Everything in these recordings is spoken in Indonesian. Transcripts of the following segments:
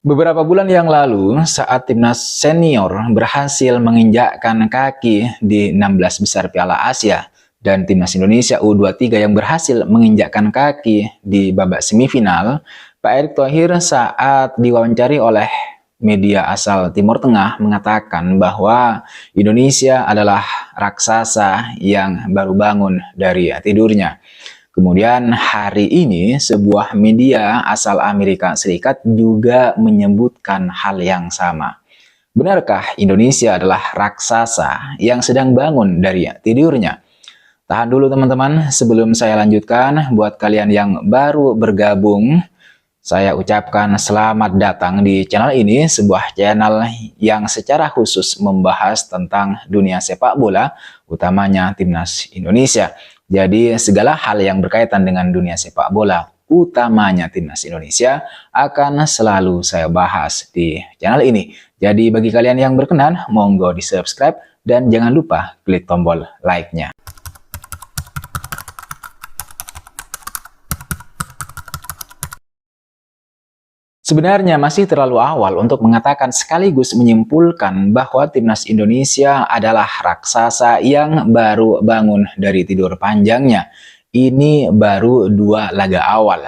Beberapa bulan yang lalu, saat timnas senior berhasil menginjakkan kaki di 16 besar Piala Asia dan timnas Indonesia U23 yang berhasil menginjakkan kaki di babak semifinal, Pak Erick Thohir saat diwawancari oleh media asal Timur Tengah mengatakan bahwa Indonesia adalah raksasa yang baru bangun dari tidurnya. Kemudian hari ini sebuah media asal Amerika Serikat juga menyebutkan hal yang sama. Benarkah Indonesia adalah raksasa yang sedang bangun dari tidurnya? Tahan dulu teman-teman, sebelum saya lanjutkan, buat kalian yang baru bergabung, saya ucapkan selamat datang di channel ini, sebuah channel yang secara khusus membahas tentang dunia sepak bola, utamanya timnas Indonesia. Jadi segala hal yang berkaitan dengan dunia sepak bola, utamanya timnas Indonesia, akan selalu saya bahas di channel ini. Jadi bagi kalian yang berkenan, monggo di subscribe dan jangan lupa klik tombol like-nya. Sebenarnya masih terlalu awal untuk mengatakan sekaligus menyimpulkan bahwa timnas Indonesia adalah raksasa yang baru bangun dari tidur panjangnya. Ini baru 2 laga awal.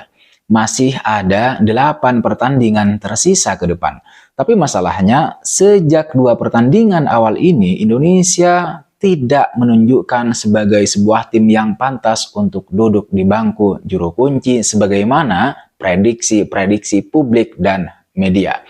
Masih ada 8 pertandingan tersisa ke depan. Tapi masalahnya sejak 2 pertandingan awal ini Indonesia tidak menunjukkan sebagai sebuah tim yang pantas untuk duduk di bangku juru kunci sebagaimana prediksi publik dan media.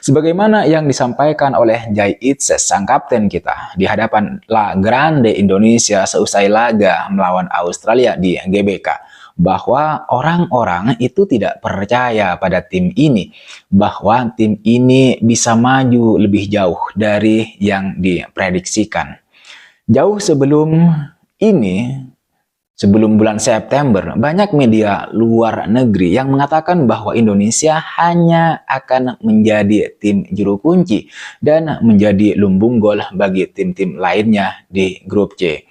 Sebagaimana yang disampaikan oleh Jai Itses, sang kapten kita, di hadapan La Grande Indonesia seusai laga melawan Australia di GBK, bahwa orang-orang itu tidak percaya pada tim ini, bahwa tim ini bisa maju lebih jauh dari yang diprediksikan. Jauh sebelum ini, sebelum bulan September, banyak media luar negeri yang mengatakan bahwa Indonesia hanya akan menjadi tim juru kunci dan menjadi lumbung gol bagi tim-tim lainnya di grup C.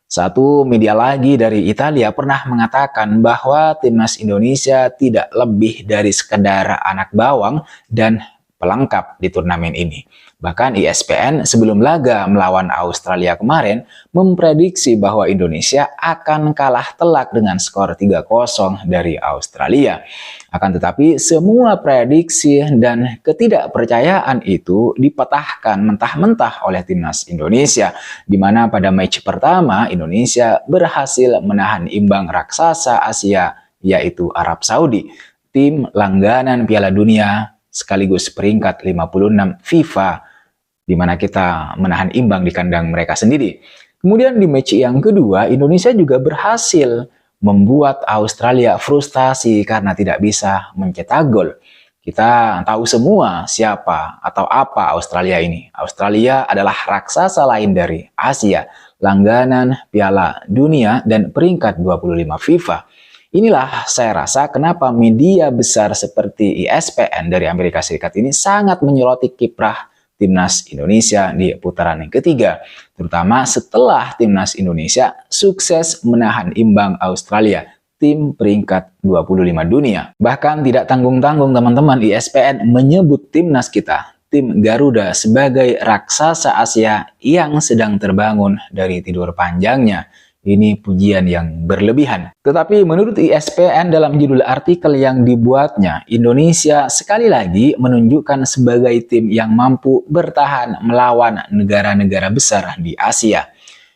Satu media lagi dari Italia pernah mengatakan bahwa timnas Indonesia tidak lebih dari sekedar anak bawang dan pelengkap di turnamen ini. Bahkan ESPN sebelum laga melawan Australia kemarin memprediksi bahwa Indonesia akan kalah telak dengan skor 3-0 dari Australia. Akan tetapi semua prediksi dan ketidakpercayaan itu dipatahkan mentah-mentah oleh timnas Indonesia, di mana pada match pertama Indonesia berhasil menahan imbang raksasa Asia yaitu Arab Saudi, tim langganan Piala Dunia sekaligus peringkat 56 FIFA, di mana kita menahan imbang di kandang mereka sendiri. Kemudian di match yang kedua, Indonesia juga berhasil membuat Australia frustasi karena tidak bisa mencetak gol. Kita tahu semua siapa atau apa Australia ini. Australia adalah raksasa lain dari Asia, langganan Piala Dunia dan peringkat 25 FIFA. Inilah saya rasa kenapa media besar seperti ESPN dari Amerika Serikat ini sangat menyoroti kiprah timnas Indonesia di putaran yang ketiga, terutama setelah timnas Indonesia sukses menahan imbang Australia, tim peringkat 25 dunia. Bahkan tidak tanggung-tanggung teman-teman, ESPN menyebut timnas kita, tim Garuda, sebagai raksasa Asia yang sedang terbangun dari tidur panjangnya. Ini pujian yang berlebihan. Tetapi menurut ESPN dalam judul artikel yang dibuatnya, Indonesia sekali lagi menunjukkan sebagai tim yang mampu bertahan melawan negara-negara besar di Asia.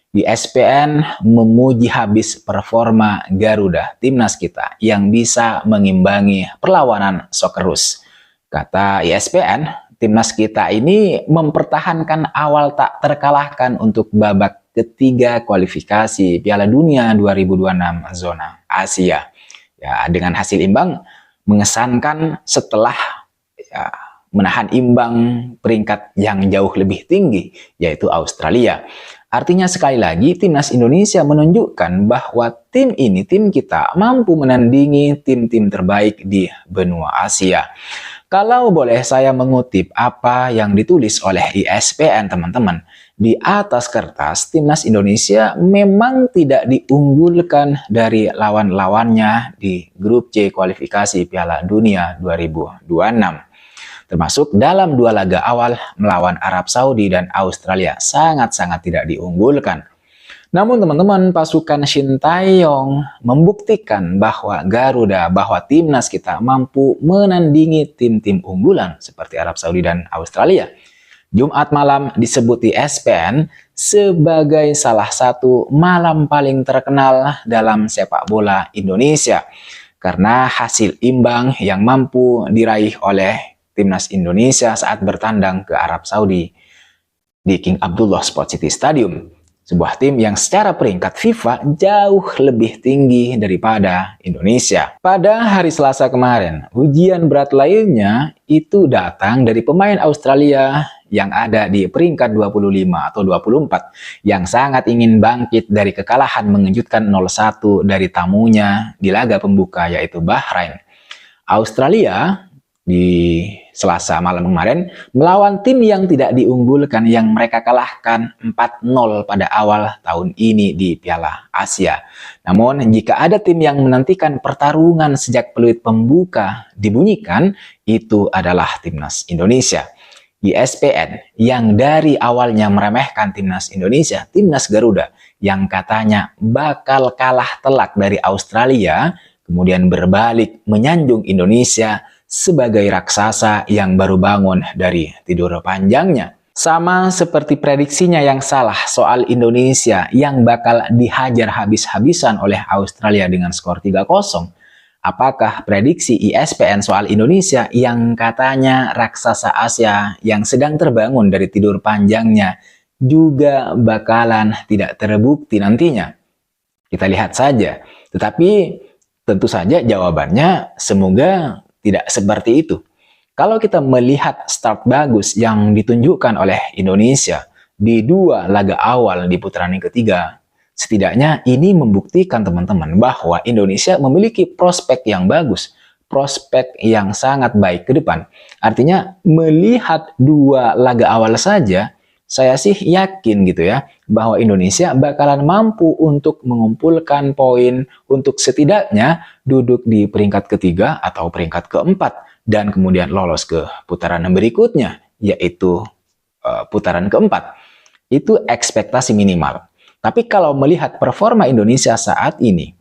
ESPN memuji habis performa Garuda, timnas kita, yang bisa mengimbangi perlawanan Socceroos. Kata ESPN, timnas kita ini mempertahankan awal tak terkalahkan untuk babak ketiga kualifikasi Piala Dunia 2026 zona Asia. Ya, dengan hasil imbang mengesankan setelah menahan imbang peringkat yang jauh lebih tinggi, yaitu Australia. Artinya sekali lagi timnas Indonesia menunjukkan bahwa tim ini, tim kita, mampu menandingi tim-tim terbaik di benua Asia. Kalau boleh saya mengutip apa yang ditulis oleh ESPN teman-teman, di atas kertas timnas Indonesia memang tidak diunggulkan dari lawan-lawannya di grup C kualifikasi Piala Dunia 2026. termasuk dalam 2 laga awal melawan Arab Saudi dan Australia sangat-sangat tidak diunggulkan. Namun teman-teman, pasukan Shin Tae-yong membuktikan bahwa bahwa timnas kita mampu menandingi tim-tim unggulan seperti Arab Saudi dan Australia. Jumat malam disebut di ESPN sebagai salah satu malam paling terkenal dalam sepak bola Indonesia karena hasil imbang yang mampu diraih oleh timnas Indonesia saat bertandang ke Arab Saudi di King Abdullah Sport City Stadium. Sebuah tim yang secara peringkat FIFA jauh lebih tinggi daripada Indonesia. Pada hari Selasa kemarin, ujian berat lainnya itu datang dari pemain Australia yang ada di peringkat 25 atau 24 yang sangat ingin bangkit dari kekalahan mengejutkan 0-1 dari tamunya di laga pembuka yaitu Bahrain. Australia di Selasa malam kemarin melawan tim yang tidak diunggulkan yang mereka kalahkan 4-0 pada awal tahun ini di Piala Asia. Namun jika ada tim yang menantikan pertarungan sejak peluit pembuka dibunyikan, itu adalah timnas Indonesia. ESPN yang dari awalnya meremehkan timnas Indonesia, timnas Garuda yang katanya bakal kalah telak dari Australia, kemudian berbalik menyanjung Indonesia sebagai raksasa yang baru bangun dari tidur panjangnya. Sama seperti prediksinya yang salah soal Indonesia yang bakal dihajar habis-habisan oleh Australia dengan skor 3-0. Apakah prediksi ESPN soal Indonesia yang katanya raksasa Asia yang sedang terbangun dari tidur panjangnya juga bakalan tidak terbukti nantinya? Kita lihat saja. Tetapi tentu saja jawabannya semoga tidak seperti itu. Kalau kita melihat start bagus yang ditunjukkan oleh Indonesia di 2 laga awal di putaran yang ketiga, setidaknya ini membuktikan teman-teman bahwa Indonesia memiliki prospek yang bagus, prospek yang sangat baik ke depan. Artinya melihat 2 laga awal saja, saya sih yakin gitu ya, bahwa Indonesia bakalan mampu untuk mengumpulkan poin untuk setidaknya duduk di peringkat ketiga atau peringkat keempat dan kemudian lolos ke putaran berikutnya, yaitu putaran keempat. Itu ekspektasi minimal. Tapi kalau melihat performa Indonesia saat ini,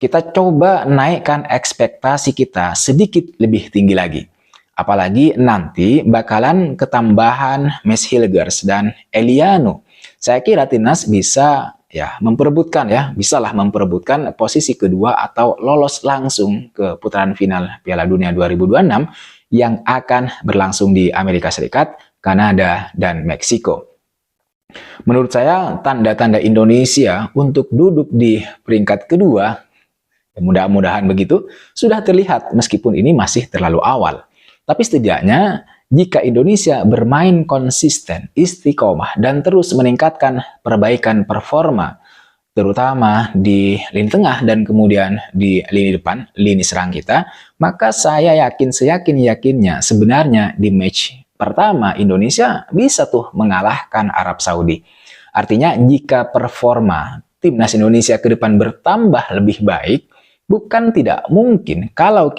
kita coba naikkan ekspektasi kita sedikit lebih tinggi lagi. Apalagi nanti bakalan ketambahan Mesh Hilgers dan Eliano. Saya kira timnas bisa bisalah memperebutkan posisi kedua atau lolos langsung ke putaran final Piala Dunia 2026 yang akan berlangsung di Amerika Serikat, Kanada, dan Meksiko. Menurut saya tanda-tanda Indonesia untuk duduk di peringkat kedua, mudah-mudahan begitu, sudah terlihat meskipun ini masih terlalu awal. Tapi setidaknya jika Indonesia bermain konsisten, istiqomah, dan terus meningkatkan perbaikan performa, terutama di lini tengah dan kemudian di lini depan, lini serang kita, maka saya yakin seyakin-yakinnya sebenarnya di match pertama Indonesia bisa tuh mengalahkan Arab Saudi. Artinya jika performa timnas Indonesia ke depan bertambah lebih baik, bukan tidak mungkin kalau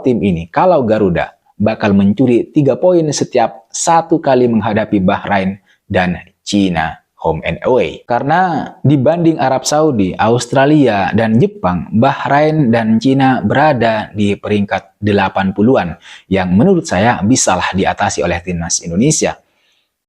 tim ini, kalau Garuda, bakal mencuri 3 poin setiap 1 kali menghadapi Bahrain dan Cina home and away. Karena dibanding Arab Saudi, Australia, dan Jepang, Bahrain dan Cina berada di peringkat 80-an yang menurut saya bisalah diatasi oleh timnas Indonesia.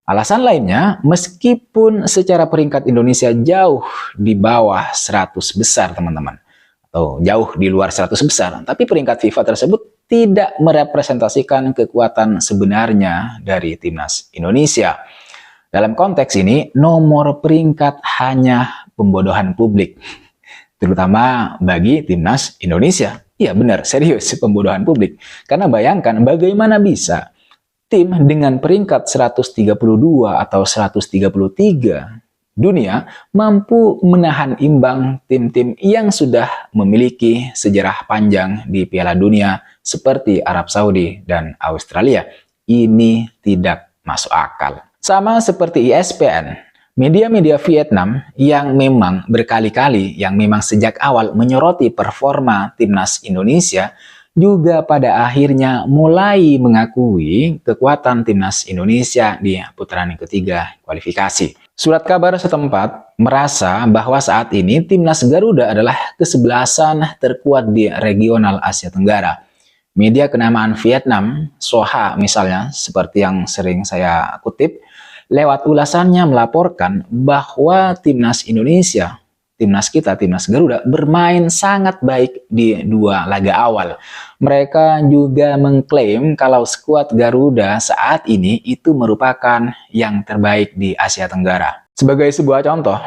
Alasan lainnya, meskipun secara peringkat Indonesia jauh di bawah 100 besar teman-teman, atau jauh di luar 100 besar, tapi peringkat FIFA tersebut tidak merepresentasikan kekuatan sebenarnya dari timnas Indonesia. Dalam konteks ini, nomor peringkat hanya pembodohan publik, terutama bagi timnas Indonesia. Iya benar, serius pembodohan publik. Karena bayangkan bagaimana bisa tim dengan peringkat 132 atau 133 dunia mampu menahan imbang tim-tim yang sudah memiliki sejarah panjang di Piala Dunia seperti Arab Saudi dan Australia. Ini tidak masuk akal. Sama seperti ESPN, media-media Vietnam yang memang berkali-kali, yang memang sejak awal menyoroti performa timnas Indonesia, juga pada akhirnya mulai mengakui kekuatan timnas Indonesia di putaran ketiga kualifikasi. Surat kabar setempat merasa bahwa saat ini timnas Garuda adalah kesebelasan terkuat di regional Asia Tenggara. Media kenamaan Vietnam, Soha misalnya, seperti yang sering saya kutip, lewat ulasannya melaporkan bahwa timnas Indonesia, timnas kita, timnas Garuda, bermain sangat baik di dua laga awal. Mereka juga mengklaim kalau skuad Garuda saat ini itu merupakan yang terbaik di Asia Tenggara. Sebagai sebuah contoh,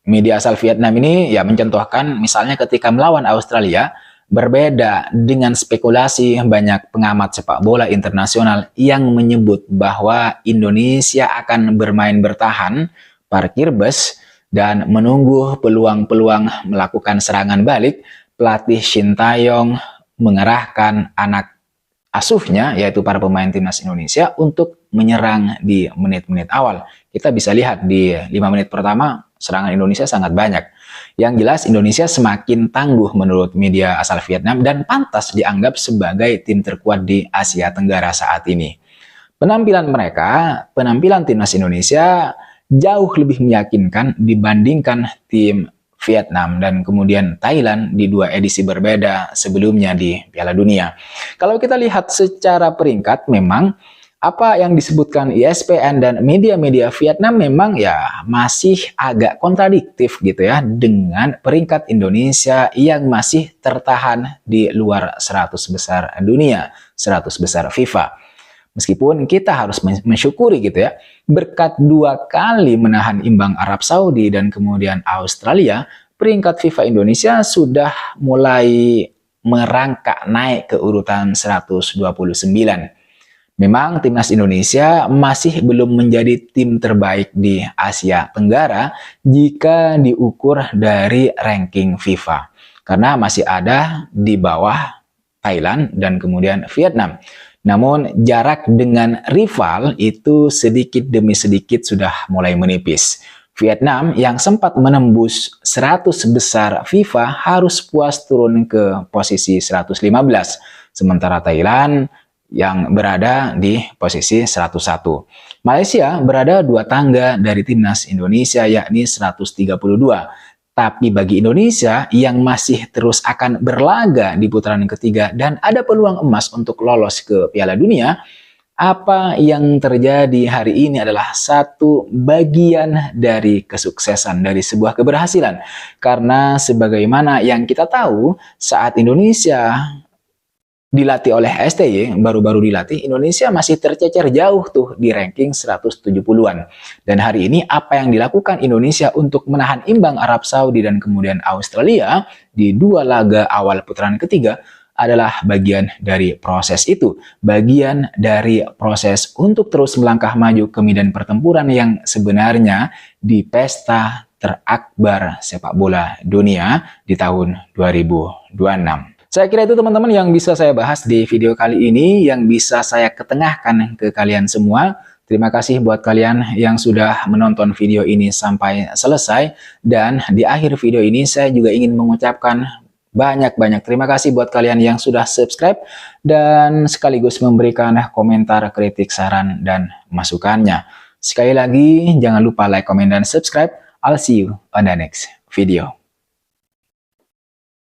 media asal Vietnam ini ya mencontohkan misalnya ketika melawan Australia, berbeda dengan spekulasi banyak pengamat sepak bola internasional yang menyebut bahwa Indonesia akan bermain bertahan, parkir bus, dan menunggu peluang-peluang melakukan serangan balik. Pelatih Shin Tae-yong mengerahkan anak asuhnya, yaitu para pemain timnas Indonesia, untuk menyerang di menit-menit awal. Kita bisa lihat di 5 menit pertama, serangan Indonesia sangat banyak. Yang jelas Indonesia semakin tangguh menurut media asal Vietnam dan pantas dianggap sebagai tim terkuat di Asia Tenggara saat ini. Penampilan timnas Indonesia jauh lebih meyakinkan dibandingkan tim Vietnam dan kemudian Thailand di dua edisi berbeda sebelumnya di Piala Dunia. Kalau kita lihat secara peringkat, memang apa yang disebutkan ESPN dan media-media Vietnam memang ya masih agak kontradiktif gitu ya dengan peringkat Indonesia yang masih tertahan di luar 100 besar dunia, 100 besar FIFA. Meskipun kita harus mensyukuri gitu ya, berkat 2 kali menahan imbang Arab Saudi dan kemudian Australia, peringkat FIFA Indonesia sudah mulai merangkak naik ke urutan 129. Memang timnas Indonesia masih belum menjadi tim terbaik di Asia Tenggara jika diukur dari ranking FIFA, karena masih ada di bawah Thailand dan kemudian Vietnam. Namun jarak dengan rival itu sedikit demi sedikit sudah mulai menipis. Vietnam yang sempat menembus 100 besar FIFA harus puas turun ke posisi 115. Sementara Thailand yang berada di posisi 101. Malaysia berada 2 tangga dari timnas Indonesia yakni 132. Tapi bagi Indonesia yang masih terus akan berlaga di putaran ketiga dan ada peluang emas untuk lolos ke Piala Dunia, apa yang terjadi hari ini adalah satu bagian dari kesuksesan, dari sebuah keberhasilan. Karena sebagaimana yang kita tahu, saat Indonesia dilatih oleh STY, baru-baru dilatih, Indonesia masih tercecer jauh tuh di ranking 170-an. Dan hari ini apa yang dilakukan Indonesia untuk menahan imbang Arab Saudi dan kemudian Australia di 2 laga awal putaran ketiga adalah bagian dari proses itu. Bagian dari proses untuk terus melangkah maju ke medan pertempuran yang sebenarnya di pesta terakbar sepak bola dunia di tahun 2026. Saya kira itu teman-teman yang bisa saya bahas di video kali ini, yang bisa saya ketengahkan ke kalian semua. Terima kasih buat kalian yang sudah menonton video ini sampai selesai. Dan di akhir video ini saya juga ingin mengucapkan banyak-banyak terima kasih buat kalian yang sudah subscribe dan sekaligus memberikan komentar, kritik, saran, dan masukannya. Sekali lagi, jangan lupa like, comment, dan subscribe. I'll see you on the next video.